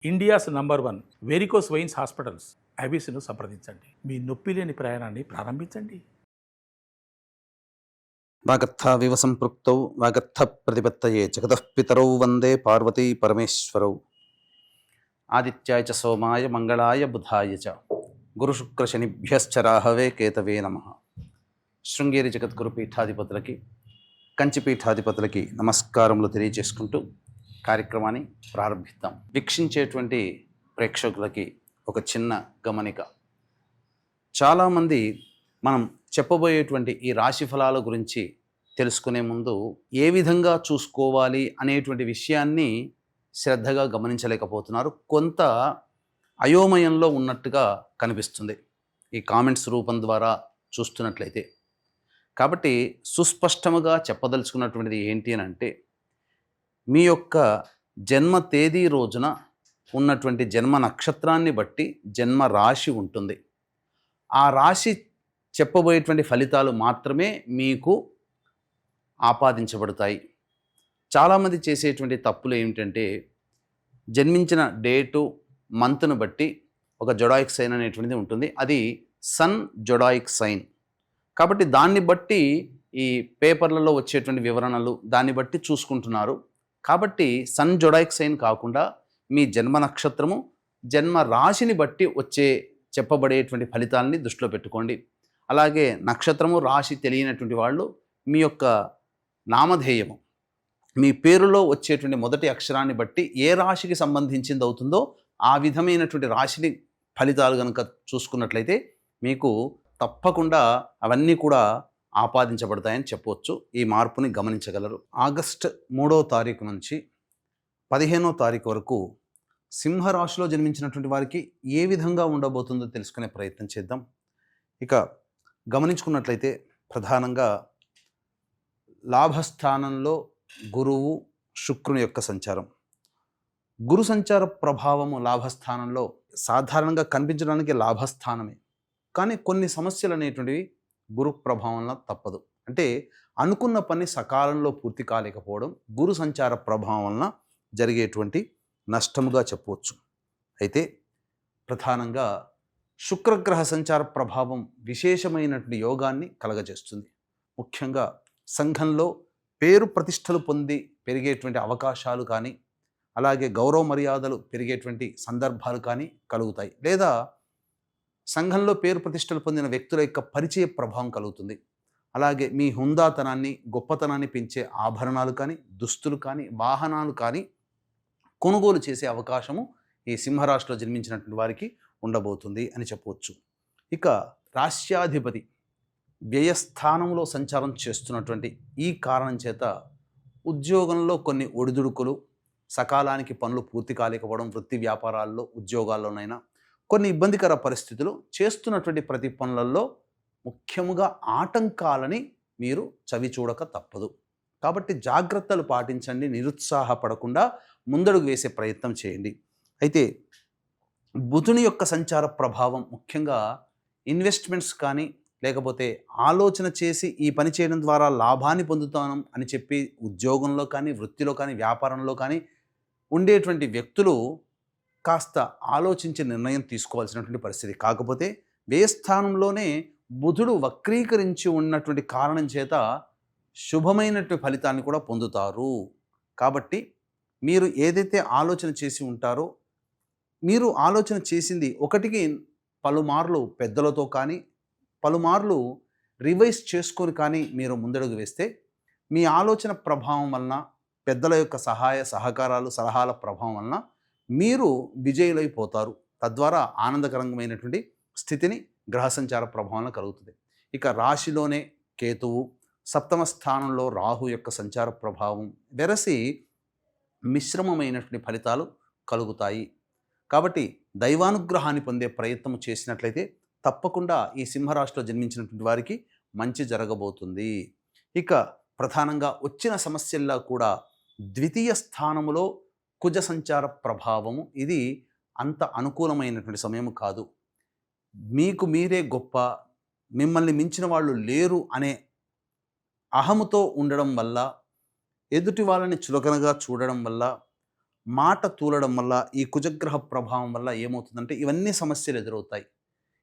India's number 1 varicose veins hospitals ఐబీసీను సంప్రదించండి. మీ నొప్పి లేని ప్రయాణాన్ని ప్రారంభించండి. వాగర్థావివ సంపృక్తౌ వాగర్థ ప్రతిపత్తయే జగతః పితరౌ వందే పార్వతీ పరమేశ్వరౌ. ఆదిత్యాయ చ సోమాయ మంగళాయ బుధాయ చ గురుశుక్రశనిభ్యశ్చ రాహవే కేతవే నమః. శృంగేరి జగద్గురు పీఠాధిపతులకి, కంచి పీఠాధిపతులకి నమస్కారములు తెలియజేసుకుంటూ కార్యక్రమాన్ని ప్రారంభిద్దాం. వీక్షించేటువంటి ప్రేక్షకులకి ఒక చిన్న గమనిక. చాలామంది మనం చెప్పబోయేటువంటి ఈ రాశి ఫలాల గురించి తెలుసుకునే ముందు ఏ విధంగా చూసుకోవాలి అనేటువంటి విషయాన్ని శ్రద్ధగా గమనించలేకపోతున్నారు. కొంత అయోమయంలో ఉన్నట్టుగా కనిపిస్తుంది ఈ కామెంట్స్ రూపం ద్వారా చూస్తున్నట్లయితే. కాబట్టి సుస్పష్టముగా చెప్పదలుచుకున్నటువంటిది ఏంటి అని అంటే, మీ యొక్క జన్మ తేదీ రోజున ఉన్నటువంటి జన్మ నక్షత్రాన్ని బట్టి జన్మ రాశి ఉంటుంది. ఆ రాశి చెప్పబోయేటువంటి ఫలితాలు మాత్రమే మీకు ఆపాదించబడతాయి. చాలామంది చేసేటువంటి తప్పులు ఏమిటంటే, జన్మించిన డేటు మంత్ను బట్టి ఒక జొడాయిక్ సైన్ అనేటువంటిది ఉంటుంది. అది సన్ జొడాయిక్ సైన్. కాబట్టి దాన్ని బట్టి ఈ పేపర్లలో వచ్చేటువంటి వివరణలు దాన్ని బట్టి చూసుకుంటున్నారు. కాబట్టి సన్ జొడాయిక్ సైన్ కాకుండా మీ జన్మ నక్షత్రము, జన్మ రాశిని బట్టి వచ్చే చెప్పబడేటువంటి ఫలితాలని దృష్టిలో పెట్టుకోండి. అలాగే నక్షత్రము రాశి తెలియనటువంటి వాళ్ళు మీ యొక్క నామధేయము, మీ పేరులో వచ్చేటువంటి మొదటి అక్షరాన్ని బట్టి ఏ రాశికి సంబంధించింది అవుతుందో ఆ విధమైనటువంటి రాశిని ఫలితాలు కనుక చూసుకున్నట్లయితే మీకు తప్పకుండా అవన్నీ కూడా ఆపాదించబడతాయని చెప్పవచ్చు. ఈ మార్పుని గమనించగలరు. ఆగస్టు 3వ తారీఖు నుంచి 15వ తారీఖు వరకు సింహరాశిలో జన్మించినటువంటి వారికి ఏ విధంగా ఉండబోతుందో తెలుసుకునే ప్రయత్నం చేద్దాం. ఇక గమనించుకున్నట్లయితే ప్రధానంగా లాభస్థానంలో గురువు శుక్రుని యొక్క సంచారం. గురు సంచార ప్రభావము లాభస్థానంలో సాధారణంగా కనిపించడానికి లాభస్థానమే, కానీ కొన్ని సమస్యలు అనేటువంటివి గురు ప్రభావంలో తప్పదు. అంటే అనుకున్న పని సకాలంలో పూర్తి కాలేకపోవడం గురు సంచార ప్రభావం వలన జరిగేటువంటి నష్టముగా చెప్పవచ్చు. అయితే ప్రధానంగా శుక్రగ్రహ సంచార ప్రభావం విశేషమైనటువంటి యోగాన్ని కలగజేస్తుంది. ముఖ్యంగా సంఘంలో పేరు ప్రతిష్టలు పొంది పెరిగేటువంటి అవకాశాలు కానీ, అలాగే గౌరవ మర్యాదలు పెరిగేటువంటి సందర్భాలు కానీ కలుగుతాయి. లేదా సంఘంలో పేరు ప్రతిష్టలు పొందిన వ్యక్తుల యొక్క పరిచయ ప్రభావం కలుగుతుంది. అలాగే మీ హుందాతనాన్ని, గొప్పతనాన్ని పెంచే ఆభరణాలు కానీ, దుస్తులు కానీ, వాహనాలు కానీ కొనుగోలు చేసే అవకాశము ఈ సింహరాశిలో జన్మించినటువంటి వారికి ఉండబోతుంది అని చెప్పవచ్చు. ఇక రాశ్యాధిపతి వ్యయస్థానంలో సంచారం చేస్తున్నటువంటి ఈ కారణం చేత ఉద్యోగంలో కొన్ని ఒడిదుడుకులు, సకాలానికి పనులు పూర్తి కాలేకపోవడం, వృత్తి వ్యాపారాల్లో ఉద్యోగాల్లోనైనా కొన్ని ఇబ్బందికర పరిస్థితులు, చేస్తున్నటువంటి ప్రతి పనులలో ముఖ్యముగా ఆటంకాలని మీరు చవి చూడక తప్పదు. కాబట్టి జాగ్రత్తలు పాటించండి. నిరుత్సాహపడకుండా ముందడుగు వేసే ప్రయత్నం చేయండి. అయితే బుధుని యొక్క సంచార ప్రభావం ముఖ్యంగా ఇన్వెస్ట్మెంట్స్ కానీ, లేకపోతే ఆలోచన చేసి ఈ పని చేయడం ద్వారా లాభాన్ని పొందుతాను అని చెప్పి ఉద్యోగంలో కానీ, వృత్తిలో కానీ, వ్యాపారంలో కానీ ఉండేటువంటి వ్యక్తులు కాస్త ఆలోచించి నిర్ణయం తీసుకోవాల్సినటువంటి పరిస్థితి. కాకపోతే వ్యయస్థానంలోనే బుధుడు వక్రీకరించి ఉన్నటువంటి కారణం చేత శుభమైనటువంటి ఫలితాన్ని కూడా పొందుతారు. కాబట్టి మీరు ఏదైతే ఆలోచన చేసి ఉంటారో, మీరు ఆలోచన చేసింది ఒకటికి పలుమార్లు పెద్దలతో కానీ, పలుమార్లు రివైజ్ చేసుకొని కానీ మీరు ముందడుగు వేస్తే మీ ఆలోచన ప్రభావం వలన, పెద్దల యొక్క సహాయ సహకారాలు, సలహాల ప్రభావం వలన మీరు విజయులైపోతారు. తద్వారా ఆనందకరమైనటువంటి స్థితిని గ్రహ సంచార ప్రభావంలో కలుగుతుంది. ఇక రాశిలోనే కేతువు, సప్తమ స్థానంలో రాహు యొక్క సంచార ప్రభావం వెరసి మిశ్రమమైనటువంటి ఫలితాలు కలుగుతాయి. కాబట్టి దైవానుగ్రహాన్ని పొందే ప్రయత్నం చేసినట్లయితే తప్పకుండా ఈ సింహరాశిలో జన్మించినటువంటి వారికి మంచి జరగబోతుంది. ఇక ప్రధానంగా వచ్చిన సమస్యల్లో కూడా ద్వితీయ స్థానములో కుజ సంచార ప్రభావము ఇది అంత అనుకూలమైనటువంటి సమయం కాదు. మీకు మీరే గొప్ప, మిమ్మల్ని మించిన వాళ్ళు లేరు అనే అహముతో ఉండడం వల్ల, ఎదుటి వాళ్ళని చులకనగా చూడడం వల్ల, మాట తూలడం వల్ల, ఈ కుజగ్రహ ప్రభావం వల్ల ఏమవుతుందంటే ఇవన్నీ సమస్యలు ఎదురవుతాయి.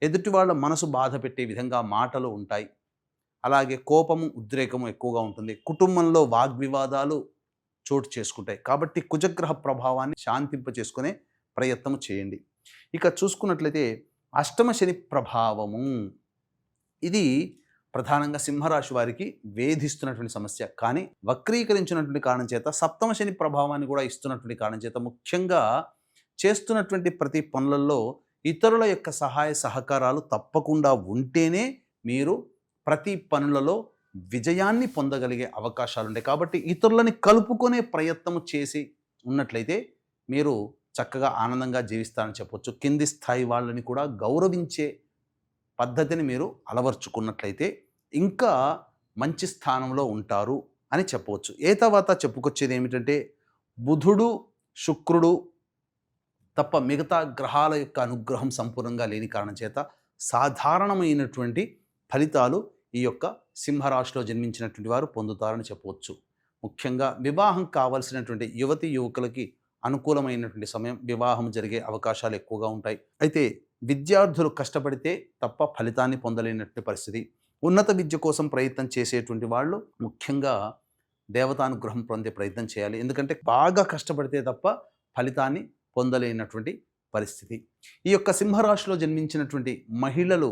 ఎదుటి వాళ్ళ మనసు బాధ పెట్టే విధంగా మాటలు ఉంటాయి. అలాగే కోపము, ఉద్రేకము ఎక్కువగా ఉంటుంది. కుటుంబంలో వాగ్వివాదాలు చోటు చేసుకుంటాయి. కాబట్టి కుజగ్రహ ప్రభావాన్ని శాంతింప చేసుకునే ప్రయత్నం చేయండి. ఇక చూసుకున్నట్లయితే అష్టమ శని ప్రభావము, ఇది ప్రధానంగా సింహరాశి వారికి వేధిస్తున్నటువంటి సమస్య. కానీ వక్రీకరించినటువంటి కారణం చేత సప్తమ శని ప్రభావాన్ని కూడా ఇస్తున్నటువంటి కారణం చేత ముఖ్యంగా చేస్తున్నటువంటి ప్రతి పనులలో ఇతరుల యొక్క సహాయ సహకారాలు తప్పకుండా ఉంటేనే మీరు ప్రతి పనులలో విజయాన్ని పొందగలిగే అవకాశాలు ఉంటాయి. కాబట్టి ఇతరులని కలుపుకునే ప్రయత్నం చేసి ఉన్నట్లయితే మీరు చక్కగా ఆనందంగా జీవిస్తారని చెప్పొచ్చు. కింది స్థాయి వాళ్ళని కూడా గౌరవించే పద్ధతిని మీరు అలవర్చుకున్నట్లయితే ఇంకా మంచి స్థానంలో ఉంటారు అని చెప్పవచ్చు. ఏ తర్వాత చెప్పుకొచ్చేది ఏమిటంటే బుధుడు, శుక్రుడు తప్ప మిగతా గ్రహాల యొక్క అనుగ్రహం సంపూర్ణంగా లేని కారణం చేత సాధారణమైనటువంటి ఫలితాలు ఈ యొక్క సింహరాశిలో జన్మించినటువంటి వారు పొందుతారని చెప్పవచ్చు. ముఖ్యంగా వివాహం కావాల్సినటువంటి యువతి యువకులకి అనుకూలమైనటువంటి సమయం, వివాహం జరిగే అవకాశాలు ఎక్కువగా ఉంటాయి. అయితే విద్యార్థులు కష్టపడితే తప్ప ఫలితాన్ని పొందలేనటువంటి పరిస్థితి. ఉన్నత విద్య కోసం ప్రయత్నం చేసేటువంటి వాళ్ళు ముఖ్యంగా దేవతానుగ్రహం పొందే ప్రయత్నం చేయాలి. ఎందుకంటే బాగా కష్టపడితే తప్ప ఫలితాన్ని పొందలేనటువంటి పరిస్థితి. ఈ యొక్క సింహరాశిలో జన్మించినటువంటి మహిళలు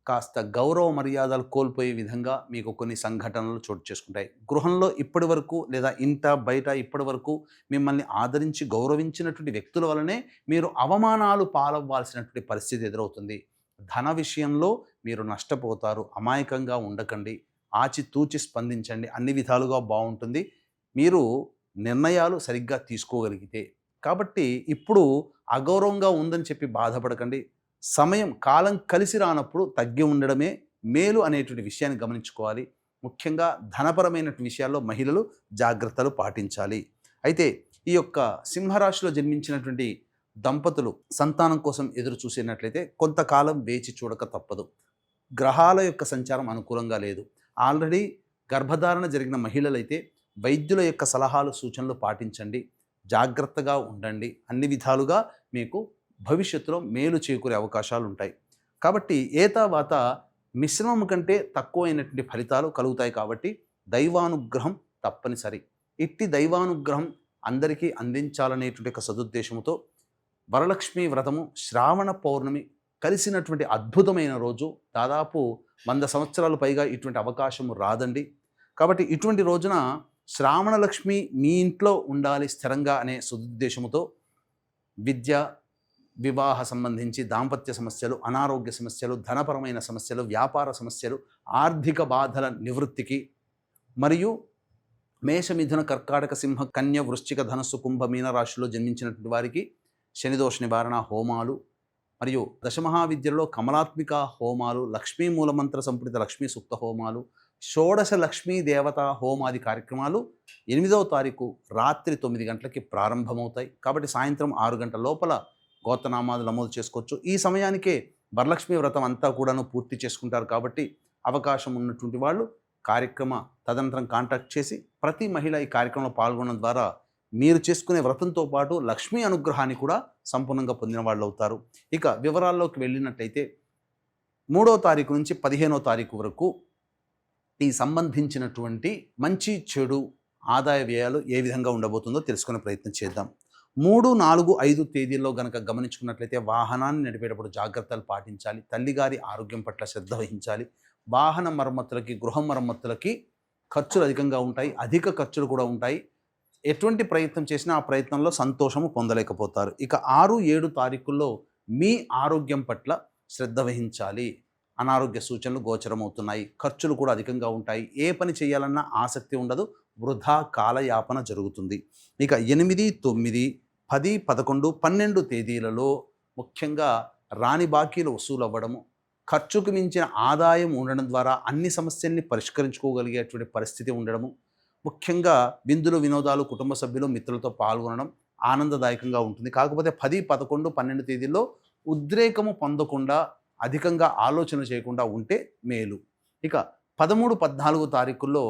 కాస్త గౌరవ మర్యాదలు కోల్పోయే విధంగా మీకు కొన్ని సంఘటనలు చోటు చేసుకుంటాయి. గృహంలో ఇప్పటి వరకు లేదా ఇంట బయట ఇప్పటి వరకు మిమ్మల్ని ఆదరించి గౌరవించినటువంటి వ్యక్తుల వలనే మీరు అవమానాలు పాలవ్వాల్సినటువంటి పరిస్థితి ఎదురవుతుంది. ధన విషయంలో మీరు నష్టపోతారు. అమాయకంగా ఉండకండి, ఆచితూచి స్పందించండి. అన్ని విధాలుగా బాగుంటుంది మీరు నిర్ణయాలు సరిగ్గా తీసుకోగలిగితే. కాబట్టి ఇప్పుడు అగౌరవంగా ఉందని చెప్పి బాధపడకండి. సమయం, కాలం కలిసి రానప్పుడు తగ్గి ఉండడమే మేలు అనేటువంటి విషయాన్ని గమనించుకోవాలి. ముఖ్యంగా ధనపరమైనటువంటి విషయాల్లో మహిళలు జాగ్రత్తలు పాటించాలి. అయితే ఈ యొక్క సింహరాశిలో జన్మించినటువంటి దంపతులు సంతానం కోసం ఎదురు చూసినట్లయితే కొంతకాలం వేచి చూడక తప్పదు. గ్రహాల యొక్క సంచారం అనుకూలంగా లేదు. ఆల్రెడీ గర్భధారణ జరిగిన మహిళలైతే వైద్యుల యొక్క సలహాలు, సూచనలు పాటించండి. జాగ్రత్తగా ఉండండి. అన్ని విధాలుగా మీకు భవిష్యత్తులో మేలు చేకూరే అవకాశాలు ఉంటాయి. కాబట్టి ఏ తర్వాత మిశ్రమం కంటే తక్కువైనటువంటి ఫలితాలు కలుగుతాయి. కాబట్టి దైవానుగ్రహం తప్పనిసరి. ఇట్టి దైవానుగ్రహం అందరికీ అందించాలనేటువంటి ఒక సదుద్దేశంతో వరలక్ష్మి వ్రతము శ్రావణ పౌర్ణమి కలిసినటువంటి అద్భుతమైన రోజు. దాదాపు 100 సంవత్సరాలు పైగా ఇటువంటి అవకాశము రాదండి. కాబట్టి ఇటువంటి రోజున శ్రావణ లక్ష్మి మీ ఇంట్లో ఉండాలి స్థిరంగా అనే సదుద్దేశంతో విద్య, వివాహ సంబంధించి దాంపత్య సమస్యలు, అనారోగ్య సమస్యలు, ధనపరమైన సమస్యలు, వ్యాపార సమస్యలు, ఆర్థిక బాధల నివృత్తికి మరియు మేష, మిథున, కర్కాటక, సింహ, కన్య, వృశ్చిక, ధనస్సు, కుంభ, మీన రాశిలో జన్మించినటువంటి వారికి శనిదోష నివారణ హోమాలు మరియు దశమహావిద్యలో కమలాత్మిక హోమాలు, లక్ష్మీ మూలమంత్ర సంపుటిత లక్ష్మీ సూక్త హోమాలు, షోడశ లక్ష్మీ దేవత హోమాది కార్యక్రమాలు 8వ తారీఖు రాత్రి 9 గంటలకి ప్రారంభమవుతాయి. కాబట్టి సాయంత్రం 6 గంటల లోపల గోత్రనామాలు నమోదు చేసుకోవచ్చు. ఈ సమయానికే వరలక్ష్మి వ్రతం అంతా కూడాను పూర్తి చేసుకుంటారు. కాబట్టి అవకాశం ఉన్నటువంటి వాళ్ళు కార్యక్రమ తదనంతరం కాంటాక్ట్ చేసి ప్రతి మహిళ ఈ కార్యక్రమంలో పాల్గొనడం ద్వారా మీరు చేసుకునే వ్రతంతో పాటు లక్ష్మీ అనుగ్రహాన్ని కూడా సంపూర్ణంగా పొందిన వాళ్ళు అవుతారు. ఇక వివరాల్లోకి వెళ్ళినట్లయితే 3వ తారీఖు నుంచి 15వ తారీఖు వరకు ఈ సంబంధించినటువంటి మంచి, చెడు, ఆదాయ వ్యయాలు ఏ విధంగా ఉండబోతుందో తెలుసుకునే ప్రయత్నం చేద్దాం. 3, 4, 5 తేదీల్లో గనక గమనించుకున్నట్లయితే వాహనాన్ని నడిపేటప్పుడు జాగ్రత్తలు పాటించాలి. తల్లిగారి ఆరోగ్యం పట్ల శ్రద్ధ వహించాలి. వాహన మరమ్మతులకి, గృహ మరమ్మతులకి ఖర్చులు అధికంగా ఉంటాయి. అధిక ఖర్చులు కూడా ఉంటాయి. ఎటువంటి ప్రయత్నం చేసినా ఆ ప్రయత్నంలో సంతోషము పొందలేకపోతారు. ఇక 6, 7 తారీఖుల్లో మీ ఆరోగ్యం పట్ల శ్రద్ధ వహించాలి. అనారోగ్య సూచనలు గోచరమవుతున్నాయి. ఖర్చులు కూడా అధికంగా ఉంటాయి. ఏ పని చేయాలన్నా ఆసక్తి ఉండదు. వృధా కాలయాపన జరుగుతుంది. ఇక 8, 9, 10, 11, 12 తేదీలలో ముఖ్యంగా రాని బాకీలు వసూలు అవ్వడము, ఖర్చుకు మించిన ఆదాయం ఉండడం ద్వారా అన్ని సమస్యల్ని పరిష్కరించుకోగలిగేటువంటి పరిస్థితి ఉండడము, ముఖ్యంగా విందులు, వినోదాలు, కుటుంబ సభ్యులు, మిత్రులతో పాల్గొనడం ఆనందదాయకంగా ఉంటుంది. కాకపోతే 10, 11, 12 తేదీల్లో ఉద్రేకము పొందకుండా, అధికంగా ఆలోచన చేయకుండా ఉంటే మేలు. ఇక 13, 14 తారీఖుల్లో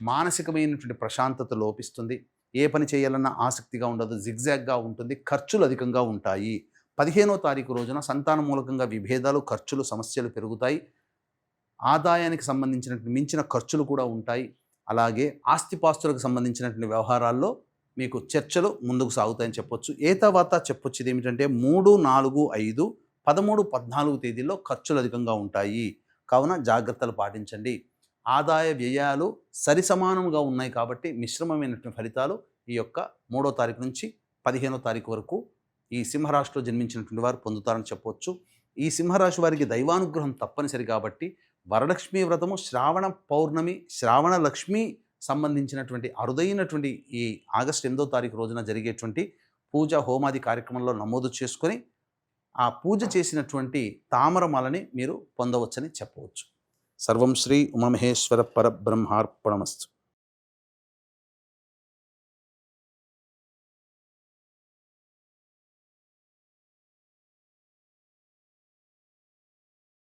మానసికమైనటువంటి ప్రశాంతత లోపిస్తుంది. ఏ పని చేయాలన్నా ఆసక్తిగా ఉండదు, జిగ్జాగ్గా ఉంటుంది, ఖర్చులు అధికంగా ఉంటాయి. 15వ తారీఖు రోజున సంతాన మూలకంగా విభేదాలు, ఖర్చులు, సమస్యలు పెరుగుతాయి. ఆదాయానికి సంబంధించినటువంటి మించిన ఖర్చులు కూడా ఉంటాయి. అలాగే ఆస్తిపాస్తులకు సంబంధించినటువంటి వ్యవహారాల్లో మీకు చర్చలు ముందుకు సాగుతాయని చెప్పొచ్చు. తర్వాత చెప్పొచ్చు ఇది ఏమిటంటే 3, 4, 5, 13, 14 తేదీల్లో ఖర్చులు అధికంగా ఉంటాయి. కావున జాగ్రత్తలు పాటించండి. ఆదాయ వ్యయాలు సరిసమానంగా ఉన్నాయి కాబట్టి మిశ్రమమైనటువంటి ఫలితాలు ఈ యొక్క 3వ తారీఖు నుంచి 15వ తారీఖు వరకు ఈ సింహరాశిలో జన్మించినటువంటి వారు పొందుతారని చెప్పవచ్చు. ఈ సింహరాశి వారికి దైవానుగ్రహం తప్పనిసరి కాబట్టి వరలక్ష్మీ వ్రతము, శ్రావణ పౌర్ణమి, శ్రావణ లక్ష్మి సంబంధించినటువంటి అరుదైనటువంటి ఈ ఆగస్టు 8వ తారీఖు రోజున జరిగేటువంటి పూజ హోమాది కార్యక్రమంలో నమోదు చేసుకొని ఆ పూజ చేసినటువంటి తామరమాలని మీరు పొందవచ్చని చెప్పవచ్చు. సర్వం శ్రీ ఉమామహేశ్వర పరబ్రహ్మార్పణమస్తు.